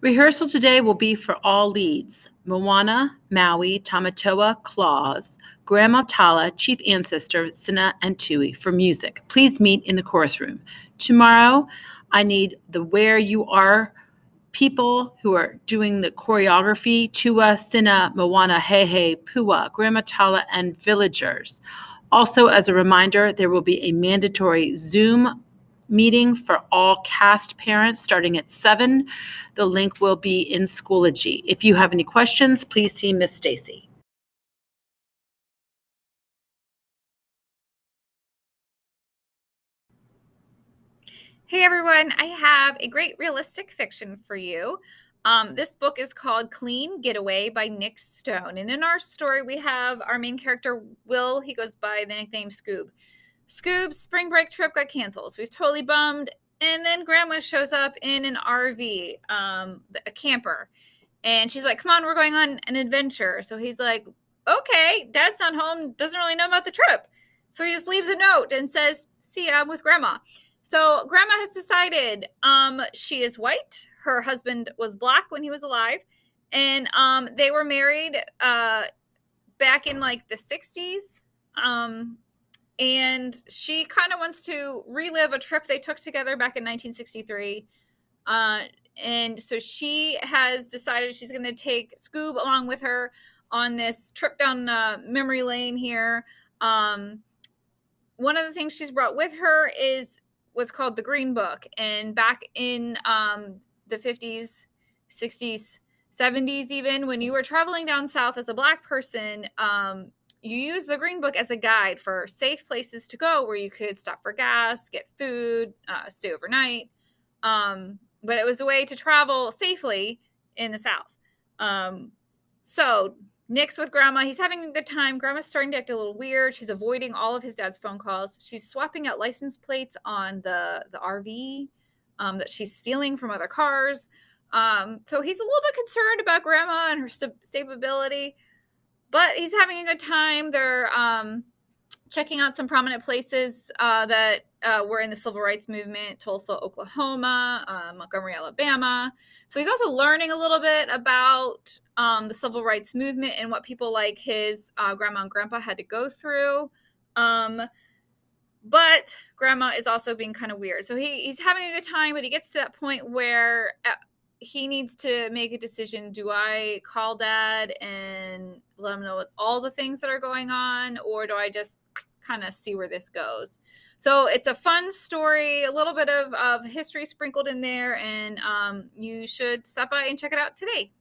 Rehearsal today will be for all leads: Moana, Maui, Tamatoa, Claus, Grandma Tala, Chief Ancestor, Sina, and Tui for music. Please meet in the chorus room. Tomorrow, I need the Where You Are people who are doing the choreography: Tua, Sina, Moana, Hehe, Pua, Grandma Tala, and villagers. Also, as a reminder, there will be a mandatory Zoom meeting for all cast parents starting at 7. The link will be in Schoology. If you have any questions, please see Miss Stacy. Hey everyone, I have a great realistic fiction for you. This book is called Clean Getaway by Nick Stone. And in our story, we have our main character, Will. He goes by the nickname Scoob. Scoob's spring break trip got canceled, so he's totally bummed. And then Grandma shows up in an RV, a camper. And she's like, come on, we're going on an adventure. So he's like, okay, Dad's not home, doesn't really know about the trip. So he just leaves a note and says, see ya, I'm with Grandma. So Grandma has decided she is white. Her husband was black when he was alive. And they were married back in like the 60s. And she kind of wants to relive a trip they took together back in 1963. And so she has decided she's going to take Scoob along with her on this trip down memory lane here. One of the things she's brought with her is what's called the Green Book. And back in the 50s, 60s, 70s, even when you were traveling down south as a black person, you use the Green Book as a guide for safe places to go where you could stop for gas, get food, stay overnight. But it was a way to travel safely in the South. So Nick's with Grandma. He's having a good time. Grandma's starting to act a little weird. She's avoiding all of his dad's phone calls. She's swapping out license plates on the RV that she's stealing from other cars. So he's a little bit concerned about Grandma and her stability, but he's having a good time. They're checking out some prominent places that were in the civil rights movement: Tulsa, Oklahoma, Montgomery, Alabama. So he's also learning a little bit about the civil rights movement and what people like his grandma and grandpa had to go through. But Grandma is also being kind of weird. So he's having a good time, but he gets to that point where he needs to make a decision. Do I call Dad and let him know all the things that are going on, or do I just kind of see where this goes? So it's a fun story, a little bit of history sprinkled in there, and you should stop by and check it out today.